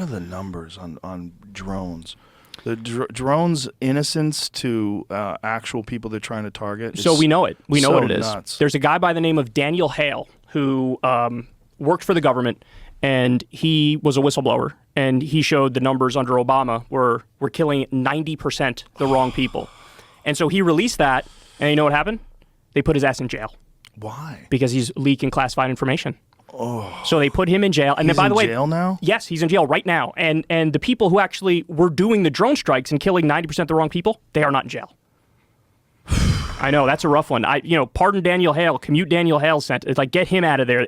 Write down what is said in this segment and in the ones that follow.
are the numbers on drones? The drones' innocence to actual people they're trying to target. So we know it. We know so what it is. Nuts. There's a guy by the name of Daniel Hale who worked for the government, and he was a whistleblower, and he showed the numbers under Obama were killing 90% the wrong people. And so he released that, and you know what happened? They put his ass in jail. Why? Because he's leaking classified information. Oh. So they put him in jail. And he's then, by the way, in jail now? Yes, he's in jail right now. And the people who actually were doing the drone strikes and killing 90% of the wrong people, they are not in jail. I know, that's a rough one. Pardon Daniel Hale, commute Daniel Hale sent. It's like, get him out of there.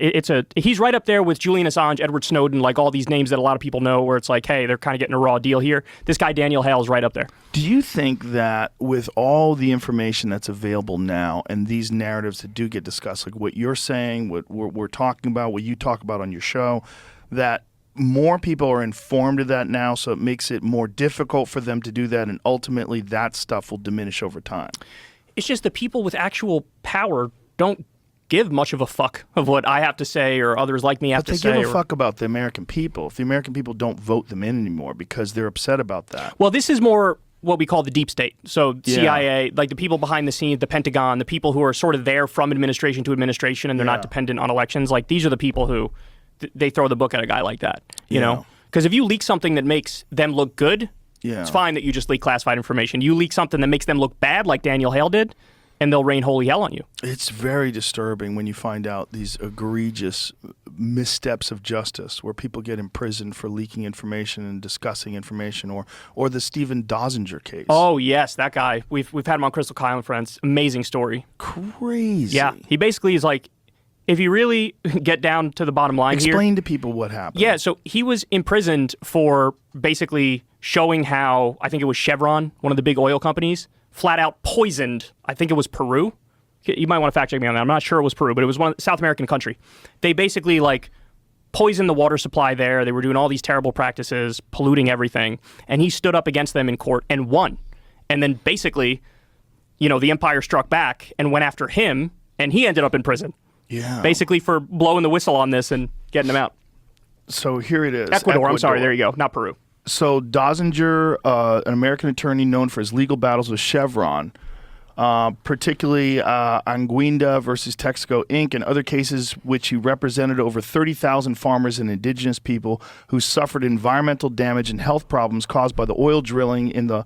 He's right up there with Julian Assange, Edward Snowden, like all these names that a lot of people know where it's like, hey, they're kind of getting a raw deal here. This guy, Daniel Hale, is right up there. Do you think that with all the information that's available now and these narratives that do get discussed, like what you're saying, what we're talking about, what you talk about on your show, that more people are informed of that now, so it makes it more difficult for them to do that, and ultimately that stuff will diminish over time? It's just the people with actual power don't give much of a fuck of what I have to say or others like me have to say. But they give a fuck about the American people. If the American people don't vote them in anymore because they're upset about that. Well, this is more what we call the deep state. So CIA, like the people behind the scenes, the Pentagon, the people who are sort of there from administration to administration, and they're not dependent on elections. Like, these are the people who they throw the book at a guy like that, you know? Because if you leak something that makes them look good, it's fine that you just leak classified information. You leak something that makes them look bad, like Daniel Hale did, and they'll rain holy hell on you. It's very disturbing when you find out these egregious missteps of justice where people get imprisoned for leaking information and discussing information, or the Stephen Dozinger case. Oh, yes, that guy. We've had him on Crystal Kyle and Friends. Amazing story. Crazy. Yeah, he basically is like, if you really get down to the bottom line here... Explain to people what happened. Yeah, so he was imprisoned for basically showing how, I think it was Chevron, one of the big oil companies, flat out poisoned, I think it was Peru. You might want to fact check me on that. I'm not sure it was Peru, but it was one South American country. They basically poisoned the water supply there. They were doing all these terrible practices, polluting everything. And he stood up against them in court and won. And then basically, the empire struck back and went after him, and he ended up in prison. Yeah. Basically for blowing the whistle on this and getting him out. So here it is. Ecuador. I'm sorry. There you go. Not Peru. So Dozinger, an American attorney known for his legal battles with Chevron, particularly Anguinda versus Texaco Inc. and other cases which he represented over 30,000 farmers and indigenous people who suffered environmental damage and health problems caused by the oil drilling in the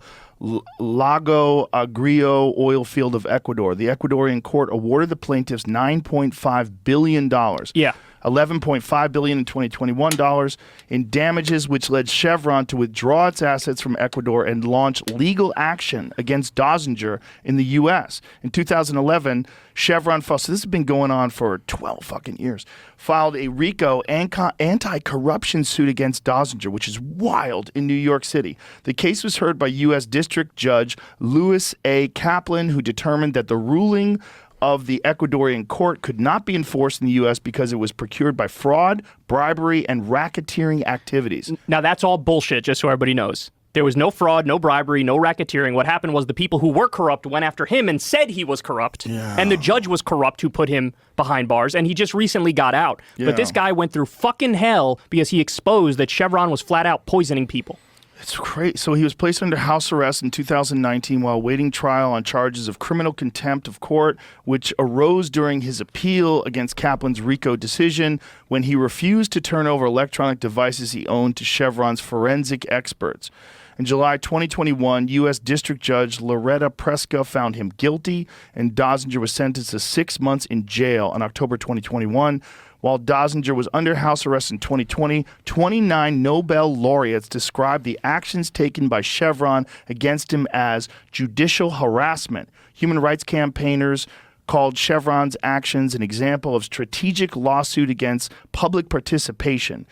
Lago Agrio oil field of Ecuador. The Ecuadorian court awarded the plaintiffs $9.5 billion. Yeah. $11.5 billion in 2021 in damages, which led Chevron to withdraw its assets from Ecuador and launch legal action against Dozinger in the U.S. In 2011, Chevron filed, so this has been going on for 12 fucking years, filed a RICO anti-corruption suit against Dozinger, which is wild, in New York City. The case was heard by U.S. District Judge Louis A. Kaplan, who determined that the ruling of the Ecuadorian court could not be enforced in the U.S. because it was procured by fraud, bribery, and racketeering activities. Now, that's all bullshit, just so everybody knows. There was no fraud, no bribery, no racketeering. What happened was the people who were corrupt went after him and said he was corrupt. Yeah. And the judge was corrupt who put him behind bars, and he just recently got out. Yeah. But this guy went through fucking hell because he exposed that Chevron was flat out poisoning people. It's crazy. So he was placed under house arrest in 2019 while awaiting trial on charges of criminal contempt of court, which arose during his appeal against Kaplan's RICO decision when he refused to turn over electronic devices he owned to Chevron's forensic experts. In July 2021, U.S. District Judge Loretta Preska found him guilty, and Dozinger was sentenced to 6 months in jail in October 2021. While Dozinger was under house arrest in 2020, 29 Nobel laureates described the actions taken by Chevron against him as judicial harassment. Human rights campaigners called Chevron's actions an example of strategic lawsuit against public participation.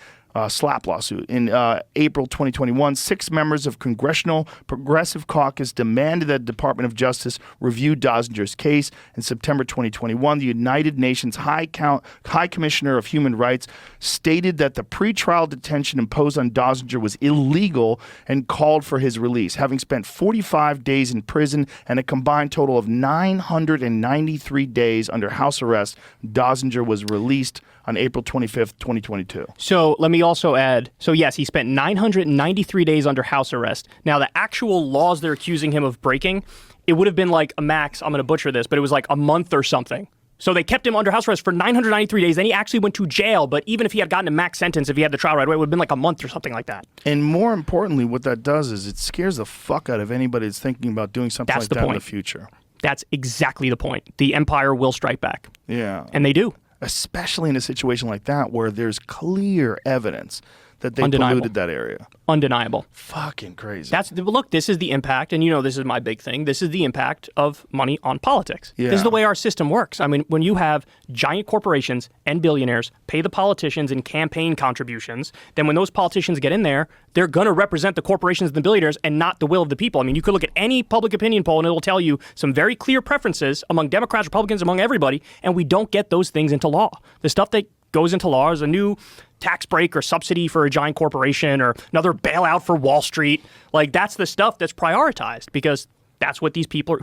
SLAP lawsuit. In April 2021, 6 members of Congressional Progressive Caucus demanded that the Department of Justice review Dozinger's case. In September 2021, the United Nations High Commissioner of Human Rights stated that the pretrial detention imposed on Dozinger was illegal and called for his release. Having spent 45 days in prison and a combined total of 993 days under house arrest, Dozinger was released on April 25th, 2022. So let me also add, so yes, he spent 993 days under house arrest. Now, the actual laws they're accusing him of breaking, it would have been like a max, I'm going to butcher this, but it was like a month or something. So they kept him under house arrest for 993 days. Then he actually went to jail. But even if he had gotten a max sentence, if he had the trial right away, it would have been like a month or something like that. And more importantly, what that does is it scares the fuck out of anybody that's thinking about doing something like that in the future. That's exactly the point. The empire will strike back. Yeah. And they do. Especially in a situation like that where there's clear evidence that they Undeniable. polluted that area. Undeniable. Fucking crazy. Look, this is the impact, and you know this is my big thing. This is the impact of money on politics. Yeah. This is the way our system works. I mean, when you have giant corporations and billionaires pay the politicians in campaign contributions, then when those politicians get in there, they're going to represent the corporations and the billionaires and not the will of the people. I mean, you could look at any public opinion poll and it will tell you some very clear preferences among Democrats, Republicans, among everybody, and we don't get those things into law. The stuff that goes into law is a new tax break or subsidy for a giant corporation or another bailout for Wall Street. Like, that's the stuff that's prioritized because that's what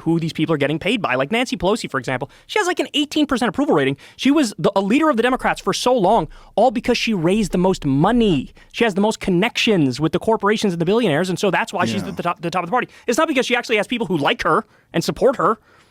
who these people are getting paid by. Like Nancy Pelosi, for example, she has like an 18% approval rating. She was a leader of the Democrats for so long, all because she raised the most money. She has the most connections with the corporations and the billionaires, and so that's why she's at the top of the party. It's not because she actually has people who like her and support her.